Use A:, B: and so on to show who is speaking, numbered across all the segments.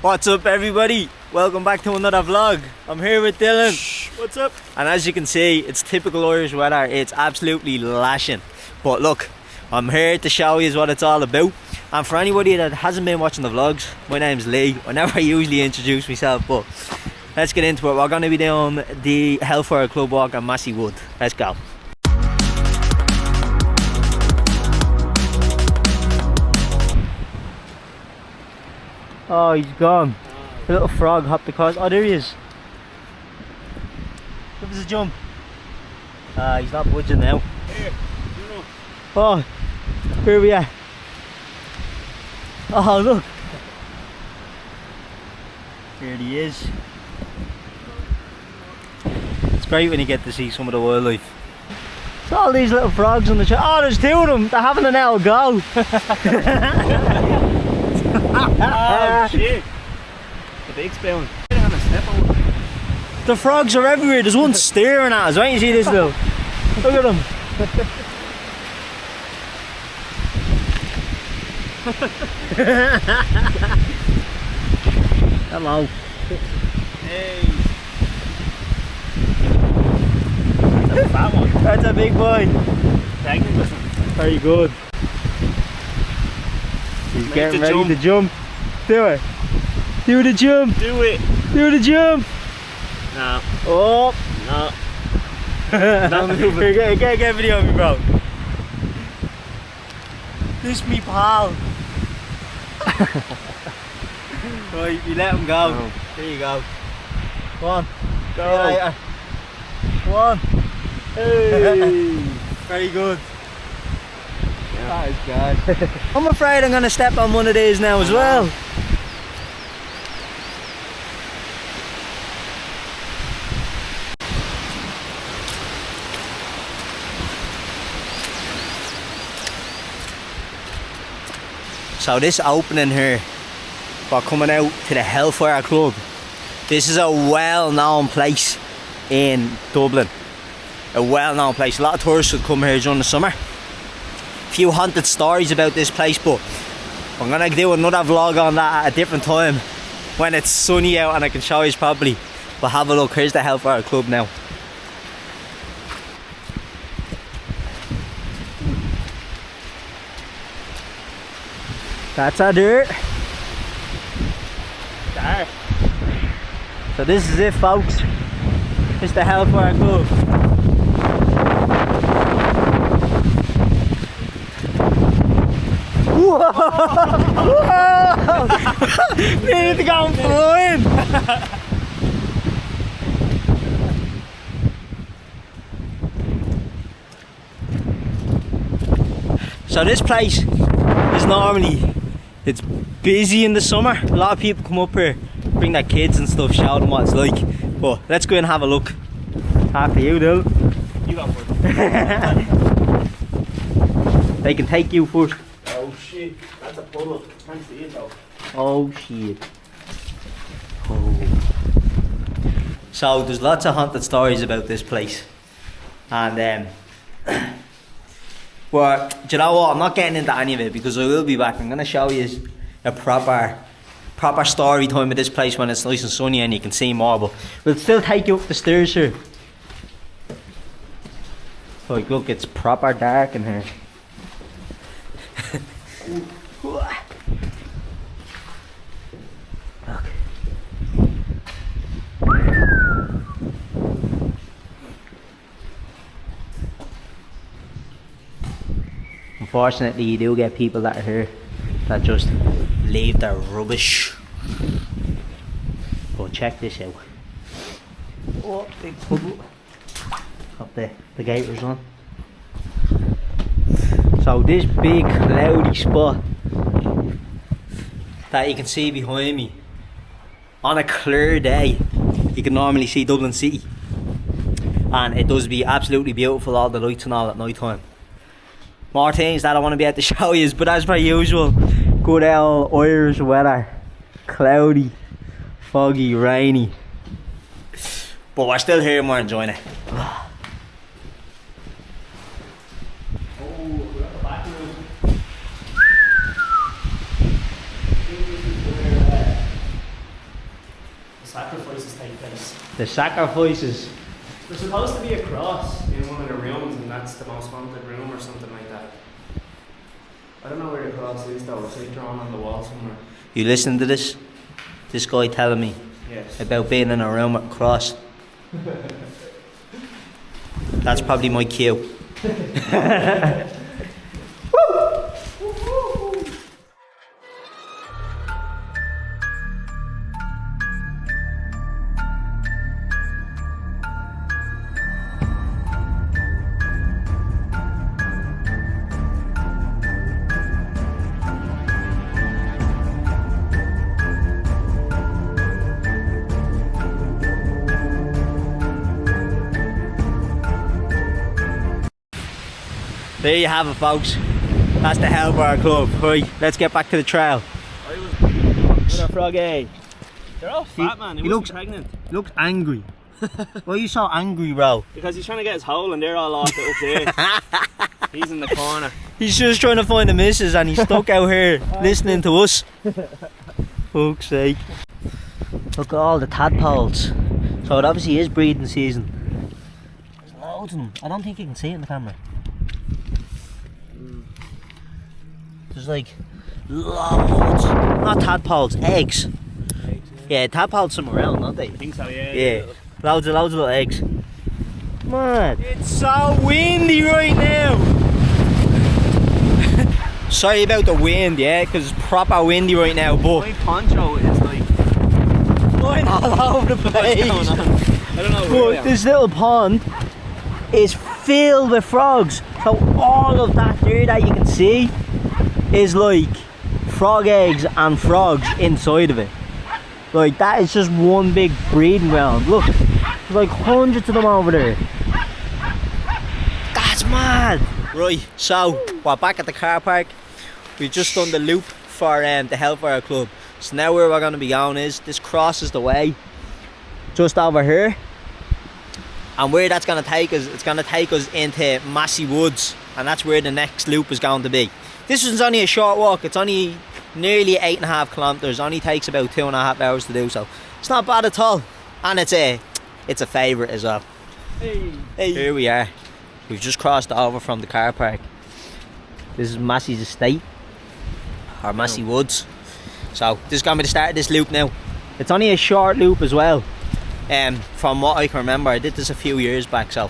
A: What's up, everybody? Welcome back to another vlog. I'm here with Dylan.
B: What's up?
A: And as you can see, it's typical Irish weather. It's absolutely lashing. But look, I'm here to show you what it's all about. And for anybody that hasn't been watching the vlogs, my name's Lee. I never usually introduce myself, but let's get into it. We're going to be doing the Hellfire Club walk on Massey Wood. Let's go. Oh, he's gone. The little frog hopped across. Oh, there he is. Give us a jump. He's not budging now.
B: Here,
A: Oh, where are we at? Oh, look. There he is. It's great when you get to see some of the wildlife. It's all these little frogs on the tree. Oh, there's two of them. They're having an little go.
B: Oh shit! The big spoon.
A: The frogs are everywhere. There's one staring at us. Wait and see this though. Look at them. Hello.
B: Hey. That's a fat one.
A: That's a big boy.
B: Pregnant.
A: Very good. He's getting
B: the
A: ready to jump. Do it. Do the jump.
B: Do it.
A: Do the jump.
B: No.
A: Oh.
B: No. Not moving.
A: Here, get a video of me, bro. This me pal. Right, you let him go.
B: No.
A: There you go. Go on.
B: Go.
A: Go on.
B: Hey.
A: Very good.
B: That is good.
A: I'm afraid I'm gonna step on one of these now as well. So this opening here, we're coming out to the Hellfire Club. This is a well-known place in Dublin. A well-known place. A lot of tourists would come here during the summer. Few haunted stories about this place, but I'm gonna do another vlog on that at a different time when it's sunny out and I can show you properly. But have a look, here's the Hellfire Club now. That's our dirt.
B: There.
A: So this is it, folks. It's the Hellfire Club. Whoa! Whoa! Needed to go flying. So this place is normally, it's busy in the summer. A lot of people come up here, bring their kids and stuff, show them what it's like. But let's go and have a look. After you, Dylan.
B: You go first.
A: They can take you first.
B: Oh shit. That's a puddle. Can't see it though.
A: Oh shit. Oh. So there's lots of haunted stories about this place. And but do you know what? I'm not getting into any of it because I will be back. I'm gonna show you a proper story time of this place when it's nice and sunny and you can see more, but we'll still take you up the stairs here. Like look, it's proper dark in here. Unfortunately, you do get people that are here that just leave their rubbish. But check this out. Oh, big puddle. Up the gaiters on. So this big cloudy spot that you can see behind me, on a clear day, you can normally see Dublin City. And it does be absolutely beautiful, all the lights and all at night time. More things that I want to be able to show you, but as per usual, good old Irish weather. Cloudy, foggy, rainy. But we're still here and we're enjoying it.
B: sacrifices take place.
A: The sacrifices.
B: There's supposed to be a cross in one of the rooms, and that's the most haunted room or something like that. I don't know where the cross is though. It's like drawn on the wall somewhere.
A: You listen to this? This guy telling me
B: Yes.
A: about being in a room with a cross. That's probably my cue. There you have it, folks. That's the Hellfire Club. Right, let's get back to the trail.
B: What a froggy. They're all fat, man. He looks pregnant.
A: He looks angry. Why are you so angry, bro?
B: Because he's trying to get his hole and they're all off it up there. He's in the corner.
A: He's just trying to find the missus and he's stuck out here listening to us. Fuck's sake. Look at all the tadpoles. So it obviously is breeding season. There's loads of them. I don't think you can see it in the camera. There's like loads. Not tadpoles, eggs. Yeah, tadpoles somewhere around, don't they?
B: I think so, yeah.
A: Yeah. Loads of little eggs. Man, it's so windy right now. Sorry about the wind, yeah, because it's proper windy right now, but
B: My poncho is like
A: flying all over the place.
B: what's going on? I don't know where
A: But this little pond is filled with frogs. So all of that there that you can see is like frog eggs and frogs inside of it. Like that is just one big breeding ground. Look, there's like hundreds of them over there. That's mad. Right, so we're back at the car park. We've just done the loop for the Hellfire Club. So now where we're going to be going is, this crosses the way just over here. And where that's going to take us, it's going to take us into Massey Woods. And that's where the next loop is going to be. This one's only a short walk. It's only nearly 8.5 kilometres. Only takes about 2.5 hours to do, so it's not bad at all. And it's a favourite as well.
B: Hey.
A: Here we are. We've just crossed over from the car park. This is Massey's estate, or Massey Woods. So this is going to be the start of this loop now. It's only a short loop as well. From what I can remember, I did this a few years back. So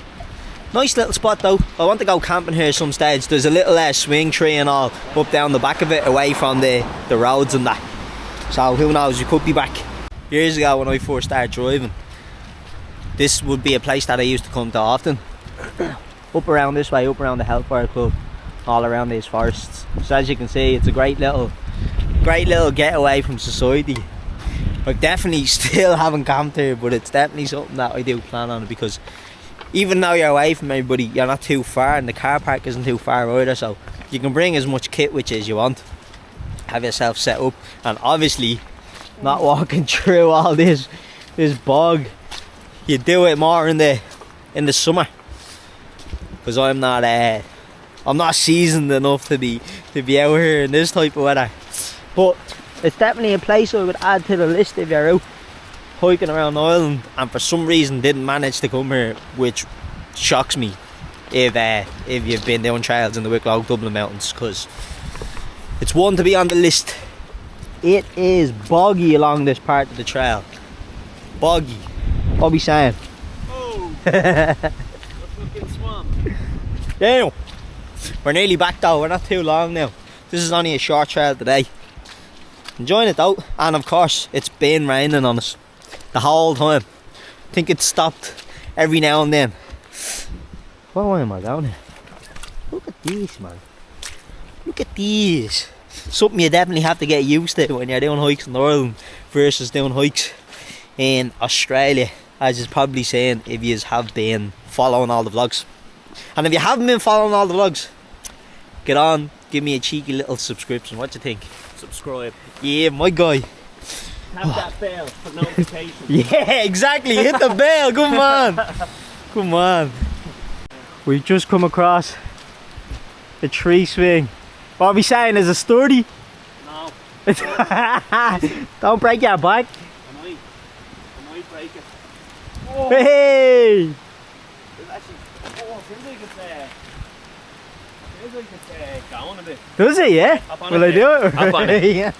A: nice little spot though. I want to go camping here some stage. There's a little swing tree and all up down the back of it, away from the roads and that. So who knows, you could be back. Years ago when I first started driving, this would be a place that I used to come to often. Up around this way, up around the Hellfire Club, all around these forests. So as you can see, it's a great little getaway from society. I definitely still haven't camped here, but it's definitely something that I do plan on, because even though you're away from everybody, you're not too far, and the car park isn't too far either, so you can bring as much kit which as you want. Have yourself set up, and obviously not walking through all this bog. You do it more in the summer, because I'm not seasoned enough to be out here in this type of weather. But it's definitely a place I would add to the list if you're out hiking around Ireland and for some reason didn't manage to come here, which shocks me if you've been doing trails in the Wicklow Dublin Mountains, because it's one to be on the list. It is boggy along this part of the trail. Boggy. What are we saying?
B: Oh! The fucking swamp.
A: Damn. We're nearly back though, we're not too long now. This is only a short trail today. Enjoying it though, and of course it's been raining on us the whole time. I think it stopped every now and then. What way am I going here? Look at these, man. Look at these. Something you definitely have to get used to when you're doing hikes in Ireland versus doing hikes in Australia, as you're probably saying if you have been following all the vlogs. And if you haven't been following all the vlogs, get on, give me a cheeky little subscription. What do you think?
B: Subscribe.
A: Yeah, my guy.
B: Have that bell for notifications.
A: Yeah, exactly. Hit the bell. Come on. Come on. We've just come across a tree swing. What are we saying? Is it sturdy?
B: No.
A: Don't break your back.
B: I Oh.
A: Hey!
B: It's actually, feels like it's going a bit.
A: Does it, yeah?
B: Hop on
A: Will
B: it,
A: I do it?
B: Hop on it.
A: Yeah.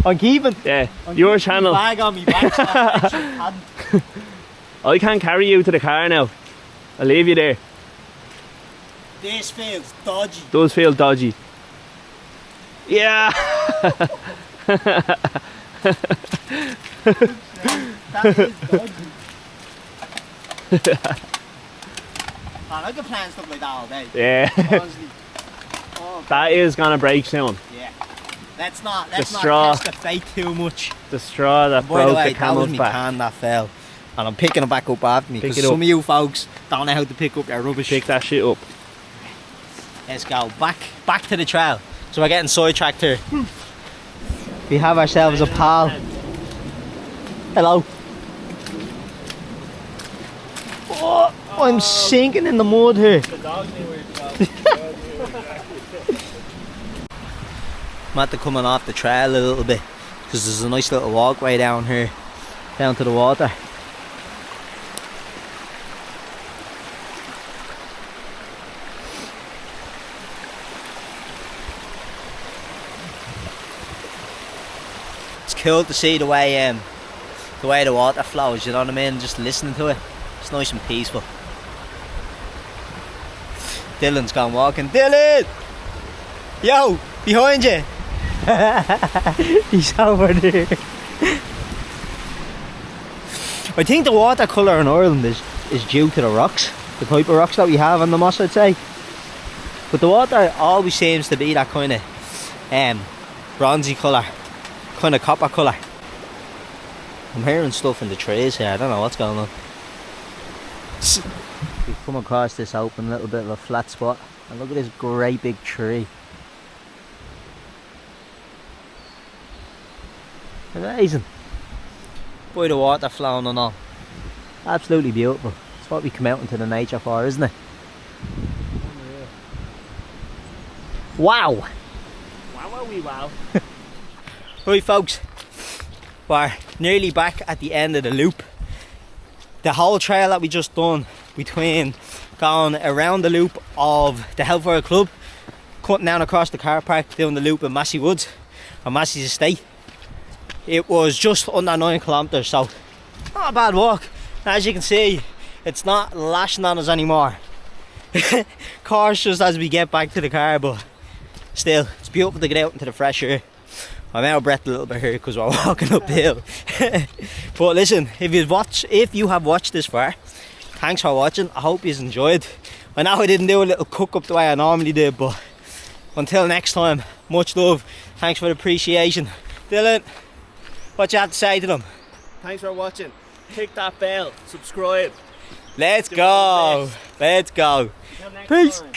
A: I'm keeping.
B: Yeah,
A: I'm
B: your
A: keeping
B: channel.
A: my bag on me back, so I actually hadn't.
B: I can't carry you to the car now. I'll leave you there.
A: This feels dodgy.
B: Does feel dodgy. Yeah.
A: That is dodgy. Man, I could plan stuff like that all day.
B: Yeah.
A: Honestly. Oh,
B: That is gonna break soon.
A: yeah. Let's not
B: straw.
A: test the fate too much.
B: The straw that
A: By the
B: broke
A: way,
B: the
A: that was
B: camel's
A: my
B: back.
A: can that fell. And I'm picking it back up after me
B: Pick
A: because
B: it up.
A: some of you folks don't know how to pick up your rubbish.
B: Pick that shit up.
A: Let's go back to the trail. So we're getting sidetracked here. We have ourselves a pal. Hello. Oh, I'm sinking in the mud here.
B: The dog knew where
A: I'm after coming off the trail a little bit because there's a nice little walkway down here, down to the water. It's cool to see the way the water flows, you know what I mean? Just listening to it. It's nice and peaceful. Dylan's gone walking. Dylan! Yo! Behind you! He's over there. I think the watercolour in Ireland is due to the rocks. The type of rocks that we have on the moss, I'd say. But the water always seems to be that kind of bronzy colour. Kind of copper colour. I'm hearing stuff in the trees here. I don't know what's going on. We've come across this open little bit of a flat spot, and look at this great big tree. Amazing. By the water flowing and all. Absolutely beautiful. It's what we come out into the nature for, isn't it? Wow!
B: Wow.
A: Right folks, we're nearly back at the end of the loop. The whole trail that we just done between going around the loop of the Hellfire Club, cutting down across the car park, doing the loop in Massey Woods or Massey's estate, it was just under 9 kilometres, so not a bad walk. As you can see, it's not lashing on us anymore. Cautious as we get back to the car, but still, it's beautiful to get out into the fresh air. I'm out of breath a little bit here because we're walking up the hill. But listen, if you have watched this far, thanks for watching. I hope you enjoyed. I know I didn't do a little cook up the way I normally did, but until next time, much love. Thanks for the appreciation. Dylan, what you have to say to them?
B: Thanks for watching. Click that bell. Subscribe.
A: Let's go. Let's go.
B: Till next
A: Peace.
B: time.